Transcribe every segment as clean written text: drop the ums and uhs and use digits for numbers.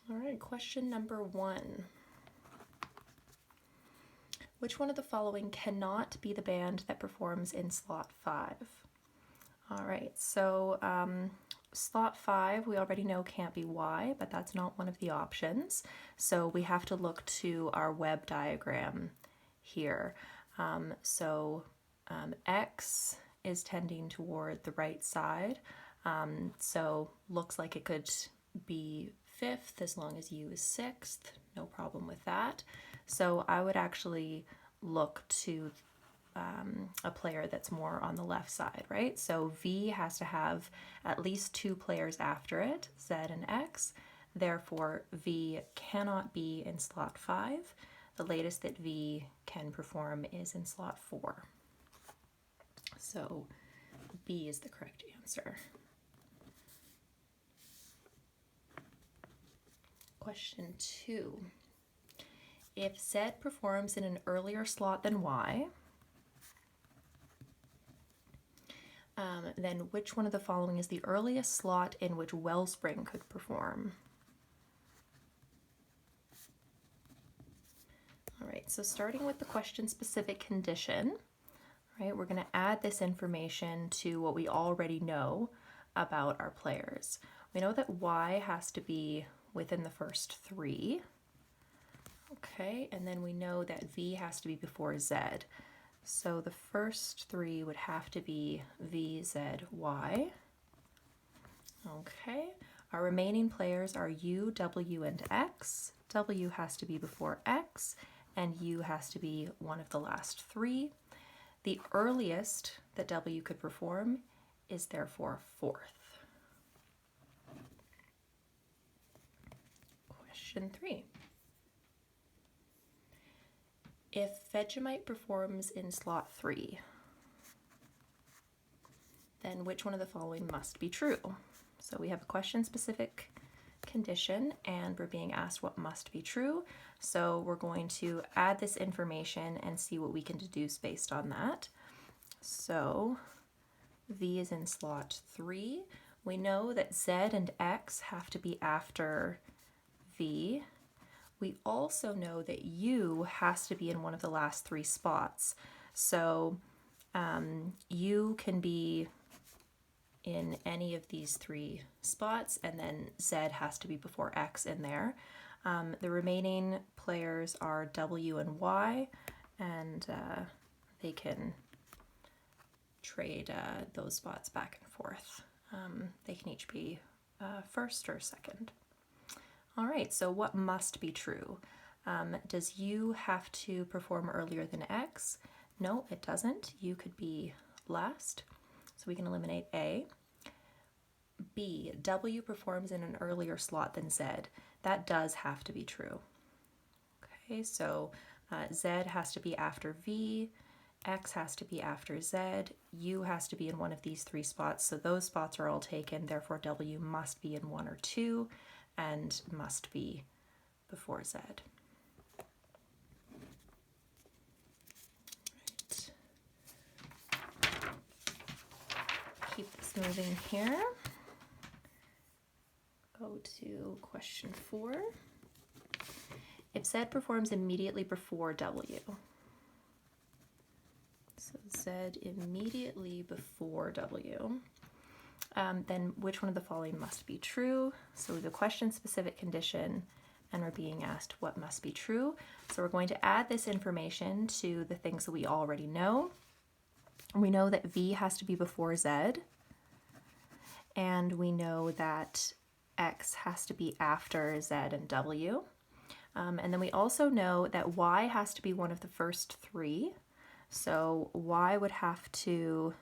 All right, question number 1. Which one of the following cannot be the band that performs in slot 5? All right, so slot 5 we already know can't be Y, but that's not one of the options. So we have to look to our web diagram here. X is tending toward the right side, so looks like it could be 5th as long as U is 6th, no problem with that. So I would actually look to a player that's more on the left side, right? So V has to have at least 2 players after it, Z and X. Therefore, V cannot be in slot 5. The latest that V can perform is in slot 4. So B is the correct answer. Question 2. If Z performs in an earlier slot than Y, then which one of the following is the earliest slot in which Wellspring could perform? All right, so starting with the question-specific condition, right, we're going to add this information to what we already know about our players. We know that Y has to be within the first 3. Okay, and then we know that V has to be before Z. So the first 3 would have to be V, Z, Y. Okay, our remaining players are U, W, and X. W has to be before X, and U has to be one of the last 3. The earliest that W could perform is therefore 4th. Question 3. If Vegemite performs in slot 3, then which one of the following must be true? So we have a question-specific condition, and we're being asked what must be true. So we're going to add this information and see what we can deduce based on that. So V is in slot 3. We know that Z and X have to be after V. We also know that U has to be in one of the last 3 spots. So U can be in any of these 3 spots, and then Z has to be before X in there. The remaining players are W and Y, and they can trade those spots back and forth. They can each be first or second. All right, so what must be true? Does U have to perform earlier than X? No, it doesn't. U could be last, so we can eliminate A. B, W performs in an earlier slot than Z. That does have to be true. Okay, so Z has to be after V, X has to be after Z, U has to be in one of these 3 spots, so those spots are all taken, therefore W must be in 1 or 2, and must be before Z. Right. Keep this moving here. Go to question 4. If Z performs immediately before W, so Z immediately before W, then which one of the following must be true? So the question-specific condition, and we're being asked what must be true. So we're going to add this information to the things that we already know. We know that V has to be before Z, and we know that X has to be after Z and W. And then we also know that Y has to be one of the first 3. So Y would have to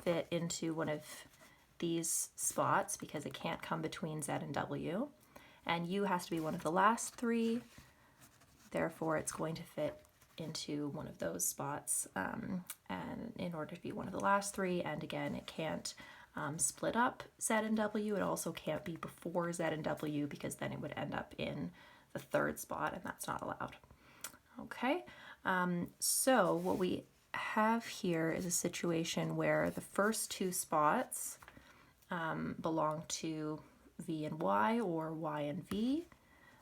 fit into one of these spots because it can't come between Z and W. And U has to be one of the last 3. Therefore, it's going to fit into one of those spots and in order to be one of the last 3. And again, it can't split up Z and W. It also can't be before Z and W because then it would end up in the 3rd spot, and that's not allowed. Okay, so what we have here is a situation where the first 2 spots belong to V and Y, or Y and V.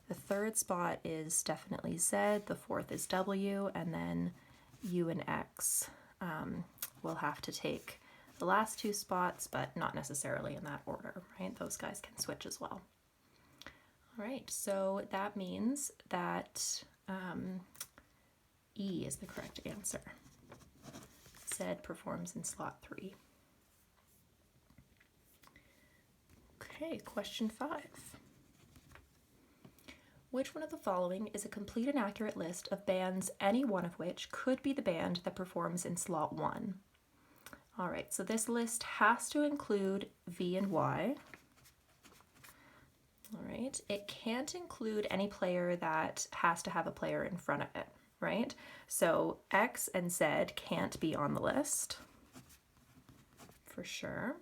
The third spot is definitely Z, the fourth is W, and then U and X will have to take the last two spots, but not necessarily in that order, right? Those guys can switch as well. All right, so that means that E is the correct answer. Z performs in slot 3. Okay, question 5. Which one of the following is a complete and accurate list of bands, any one of which could be the band that performs in slot 1? All right, so this list has to include V and Y. All right, it can't include any player that has to have a player in front of it, right? So X and Z can't be on the list, for sure.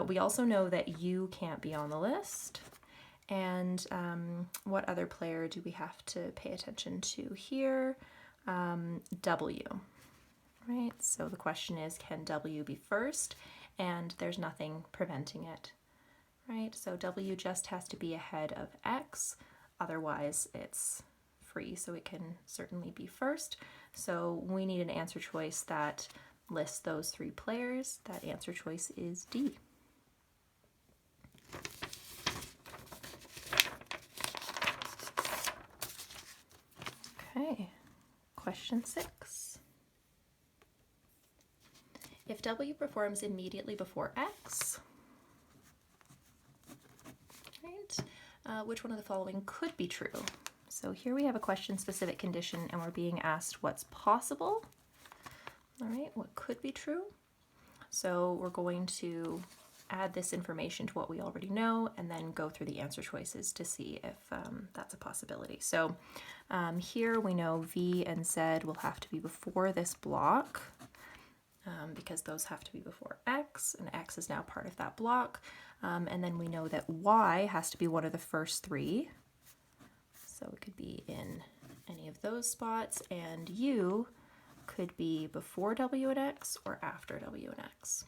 We also know that U can't be on the list. And what other player do we have to pay attention to here? W, right? So the question is, can W be first? And there's nothing preventing it, right? So W just has to be ahead of X, otherwise it's free, so it can certainly be first. So we need an answer choice that lists those 3 players. That answer choice is D. Okay, question 6. If W performs immediately before X, right, which one of the following could be true? So here we have a question-specific condition and we're being asked what's possible. All right, what could be true? So we're going to add this information to what we already know and then go through the answer choices to see if that's a possibility. So here we know V and Z will have to be before this block because those have to be before X, and X is now part of that block. And then we know that Y has to be one of the first 3. So it could be in any of those spots, and U could be before W and X or after W and X.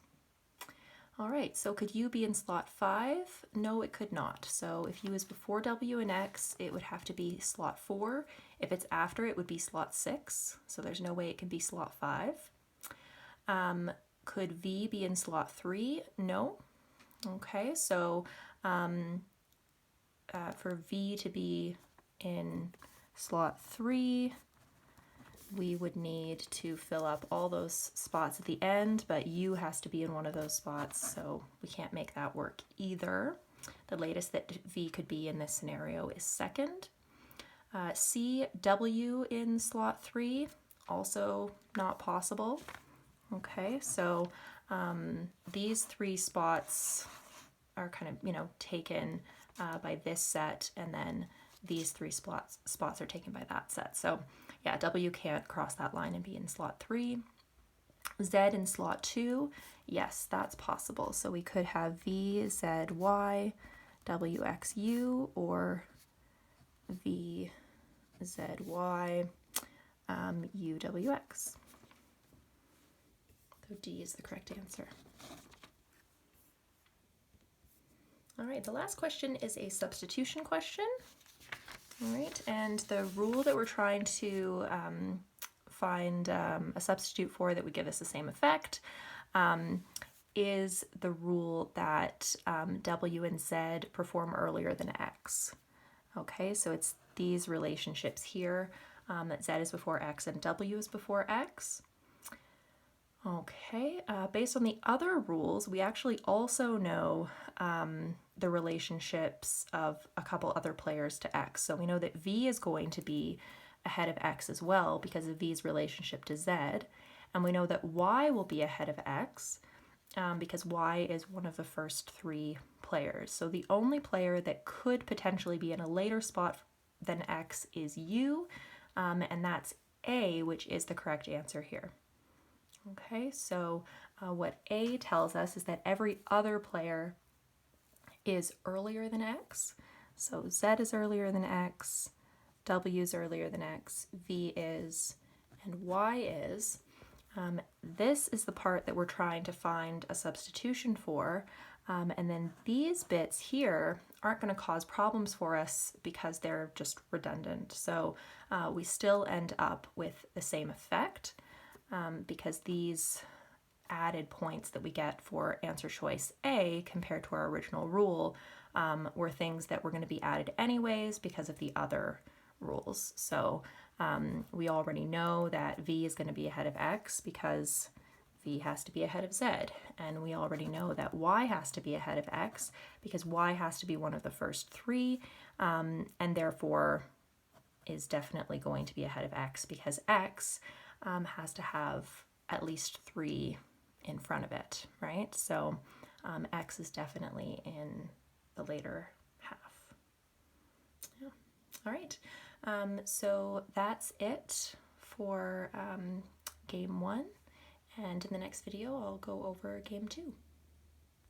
All right, so could U be in slot 5? No, it could not. So if U is before W and X, it would have to be slot 4. If it's after, it would be slot 6. So there's no way it can be slot 5. Could V be in slot 3? No. Okay, so for V to be in slot 3, we would need to fill up all those spots at the end, but U has to be in one of those spots, so we can't make that work either. The latest that V could be in this scenario is 2nd. C, W in slot 3, also not possible. Okay, so these 3 spots are kind of, taken by this set, and then these 3 spots are taken by that set. So yeah, W can't cross that line and be in slot 3. Z in slot 2, yes, that's possible. So we could have V, Z, Y, W, X, U, or V, Z, Y, U, W, X. So D is the correct answer. All right, the last question is a substitution question. All right, and the rule that we're trying to find a substitute for that would give us the same effect is the rule that W and Z perform earlier than X. Okay, so it's these relationships here, that Z is before X and W is before X. Okay, based on the other rules, we actually also know the relationships of a couple other players to X. So we know that V is going to be ahead of X as well because of V's relationship to Z. And we know that Y will be ahead of X because Y is one of the first 3 players. So the only player that could potentially be in a later spot than X is U, and that's A, which is the correct answer here. Okay, so what A tells us is that every other player is earlier than X. So Z is earlier than X, W is earlier than X, V is, and Y is. This is the part that we're trying to find a substitution for. And then these bits here aren't going to cause problems for us because they're just redundant. So we still end up with the same effect because these added points that we get for answer choice A compared to our original rule were things that were going to be added anyways because of the other rules. So we already know that V is going to be ahead of X because V has to be ahead of Z. And we already know that Y has to be ahead of X because Y has to be one of the first three, and therefore is definitely going to be ahead of X because X has to have at least 3 in front of it, right? So X is definitely in the later half. Yeah. All right. So that's it for game 1. And in the next video, I'll go over game 2.